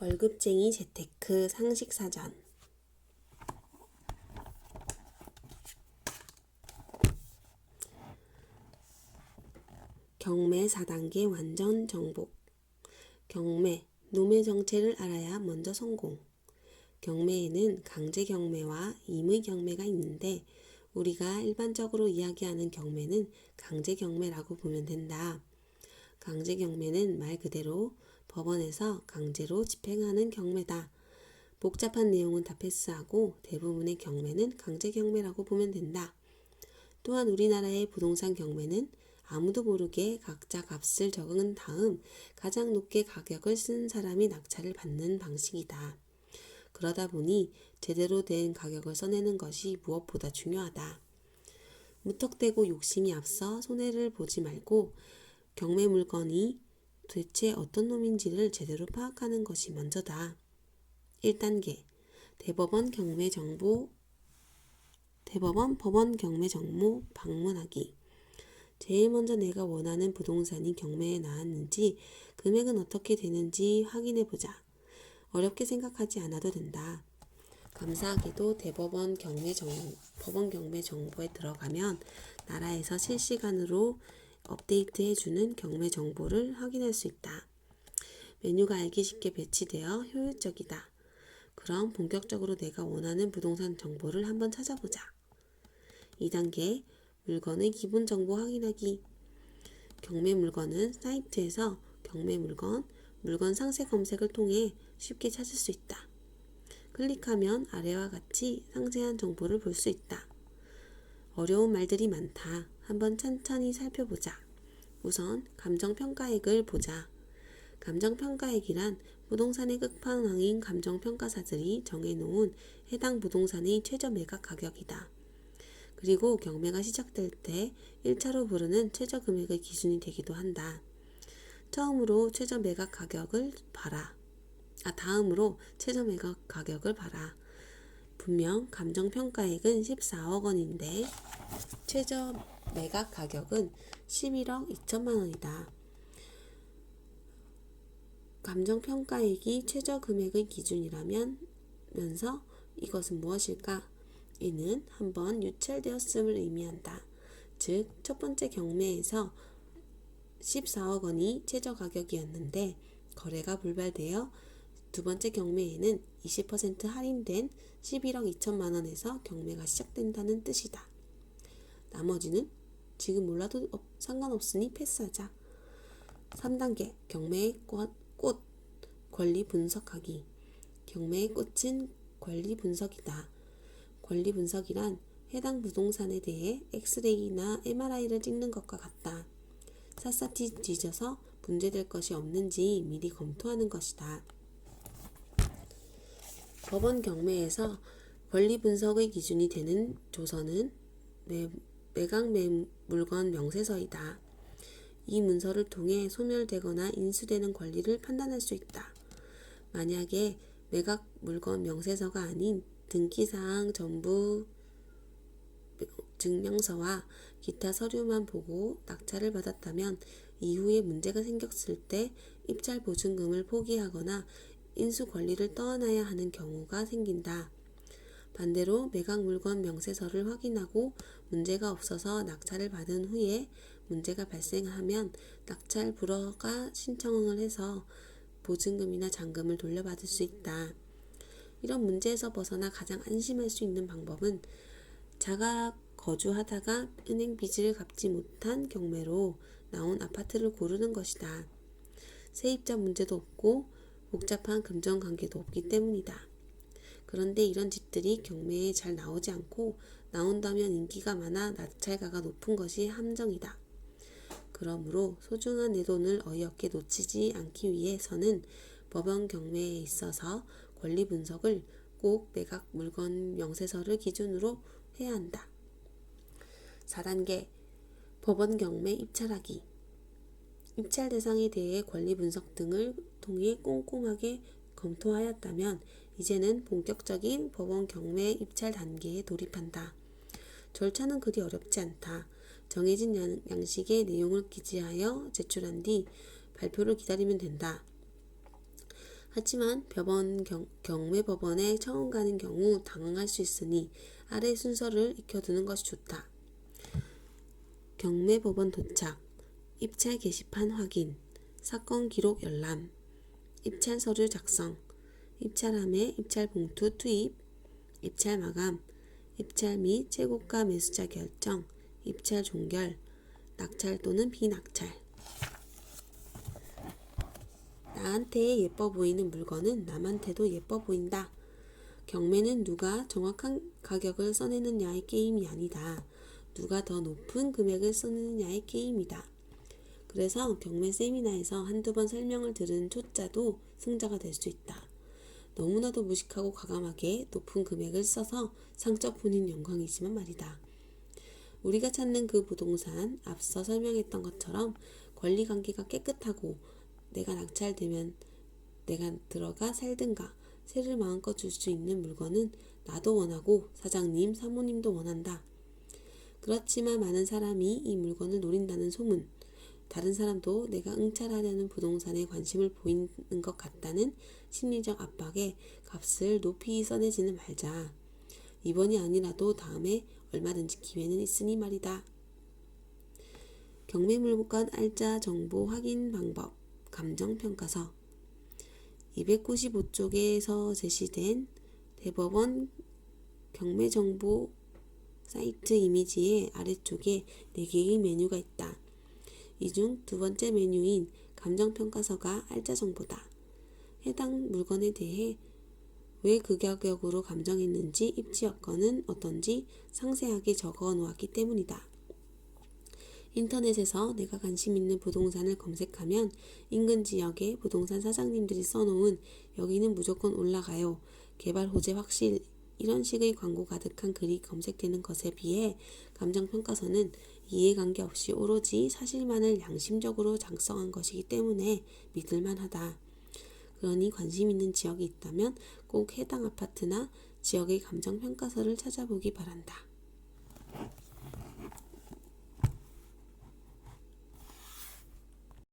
월급쟁이 재테크 상식사전. 경매 4단계 완전 정복. 경매, 노매 정체를 알아야 먼저 성공. 경매에는 강제 경매와 임의 경매가 있는데 우리가 일반적으로 이야기하는 경매는 강제 경매라고 보면 된다. 강제 경매는 말 그대로 법원에서 강제로 집행하는 경매다. 복잡한 내용은 다 패스하고 대부분의 경매는 강제 경매라고 보면 된다. 또한 우리나라의 부동산 경매는 아무도 모르게 각자 값을 적은 다음 가장 높게 가격을 쓴 사람이 낙찰을 받는 방식이다. 그러다 보니 제대로 된 가격을 써내는 것이 무엇보다 중요하다. 무턱대고 욕심이 앞서 손해를 보지 말고 경매 물건이 도대체 어떤 놈인지를 제대로 파악하는 것이 먼저다. 1단계 대법원 법원 경매 정보 방문하기. 제일 먼저 내가 원하는 부동산이 경매에 나왔는지 금액은 어떻게 되는지 확인해보자. 어렵게 생각하지 않아도 된다. 감사하게도 대법원 법원 경매 정보에 들어가면 나라에서 실시간으로 업데이트해주는 경매 정보를 확인할 수 있다. 메뉴가 알기 쉽게 배치되어 효율적이다. 그럼 본격적으로 내가 원하는 부동산 정보를 한번 찾아보자. 2단계 물건의 기본 정보 확인하기. 경매 물건은 사이트에서 경매 물건 상세 검색을 통해 쉽게 찾을 수 있다. 클릭하면 아래와 같이 상세한 정보를 볼 수 있다. 어려운 말들이 많다. 한번 천천히 살펴보자. 우선 감정평가액을 보자. 감정평가액이란 부동산의 끝판왕인 감정평가사들이 정해놓은 해당 부동산의 최저 매각 가격이다. 그리고 경매가 시작될 때 1차로 부르는 최저 금액의 기준이 되기도 한다. 다음으로 최저 매각 가격을 봐라. 분명 감정평가액은 14억 원인데 최저 매각 가격은 11억 2천만 원이다. 감정평가액이 최저 금액의 기준이라면서 이것은 무엇일까? 이는 한번 유찰되었음을 의미한다. 즉, 첫 번째 경매에서 14억 원이 최저 가격이었는데 거래가 불발되어 두 번째 경매에는 20% 할인된 11억 2천만 원에서 경매가 시작된다는 뜻이다. 나머지는 지금 몰라도 상관없으니 패스하자. 3단계 경매의 꽃 권리 분석하기. 경매의 꽃은 권리 분석이다. 권리 분석이란 해당 부동산에 대해 엑스레이나 MRI를 찍는 것과 같다. 샅샅이 뒤져서 문제될 것이 없는지 미리 검토하는 것이다. 법원 경매에서 권리 분석의 기준이 되는 조서는 매각 물건 명세서이다. 이 문서를 통해 소멸되거나 인수되는 권리를 판단할 수 있다. 만약에 매각 물건 명세서가 아닌 등기사항 전부 증명서와 기타 서류만 보고 낙찰을 받았다면 이후에 문제가 생겼을 때 입찰 보증금을 포기하거나 인수 권리를 떠안아야 하는 경우가 생긴다. 반대로 매각 물건 명세서를 확인하고 문제가 없어서 낙찰을 받은 후에 문제가 발생하면 낙찰 불허가 신청을 해서 보증금이나 잔금을 돌려받을 수 있다. 이런 문제에서 벗어나 가장 안심할 수 있는 방법은 자가 거주하다가 은행 빚을 갚지 못한 경매로 나온 아파트를 고르는 것이다. 세입자 문제도 없고 복잡한 금전관계도 없기 때문이다. 그런데 이런 집들이 경매에 잘 나오지 않고 나온다면 인기가 많아 낙찰가가 높은 것이 함정이다. 그러므로 소중한 내 돈을 어이없게 놓치지 않기 위해서는 법원 경매에 있어서 권리 분석을 꼭 매각 물건 명세서를 기준으로 해야 한다. 4단계 법원 경매 입찰하기. 입찰 대상에 대해 권리 분석 등을 통해 꼼꼼하게 검토하였다면 이제는 본격적인 법원 경매 입찰 단계에 돌입한다. 절차는 그리 어렵지 않다. 정해진 양식의 내용을 기재하여 제출한 뒤 발표를 기다리면 된다. 하지만 경매법원에 처음 가는 경우 당황할 수 있으니 아래 순서를 익혀두는 것이 좋다. 경매법원 도착, 입찰 게시판 확인, 사건 기록 열람, 입찰 서류 작성, 입찰함에 입찰 봉투 투입, 입찰 마감, 입찰 및 최고가 매수자 결정, 입찰 종결, 낙찰 또는 비낙찰. 나한테 예뻐 보이는 물건은 남한테도 예뻐 보인다. 경매는 누가 정확한 가격을 써내느냐의 게임이 아니다. 누가 더 높은 금액을 써내느냐의 게임이다. 그래서 경매 세미나에서 한두 번 설명을 들은 초짜도 승자가 될 수 있다. 너무나도 무식하고 과감하게 높은 금액을 써서 상처 본인 영광이지만 말이다. 우리가 찾는 그 부동산, 앞서 설명했던 것처럼 권리관계가 깨끗하고 내가 낙찰되면 내가 들어가 살든가 세를 마음껏 줄 수 있는 물건은 나도 원하고 사장님, 사모님도 원한다. 그렇지만 많은 사람이 이 물건을 노린다는 소문, 다른 사람도 내가 응찰하려는 부동산에 관심을 보이는 것 같다는 심리적 압박에 값을 높이 써내지는 말자. 이번이 아니라도 다음에 얼마든지 기회는 있으니 말이다. 경매물건 알짜 정보 확인 방법, 감정평가서 295쪽에서 제시된 대법원 경매정보 사이트 이미지의 아래쪽에 4개의 메뉴가 있다. 이 중 두 번째 메뉴인 감정평가서가 알짜 정보다. 해당 물건에 대해 왜 그 가격으로 감정했는지 입지 여건은 어떤지 상세하게 적어 놓았기 때문이다. 인터넷에서 내가 관심 있는 부동산을 검색하면 인근 지역의 부동산 사장님들이 써놓은 여기는 무조건 올라가요, 개발 호재 확실, 이런 식의 광고 가득한 글이 검색되는 것에 비해 감정평가서는 이해관계 없이 오로지 사실만을 양심적으로 작성한 것이기 때문에 믿을만하다. 그러니 관심 있는 지역이 있다면 꼭 해당 아파트나 지역의 감정평가서를 찾아보기 바란다.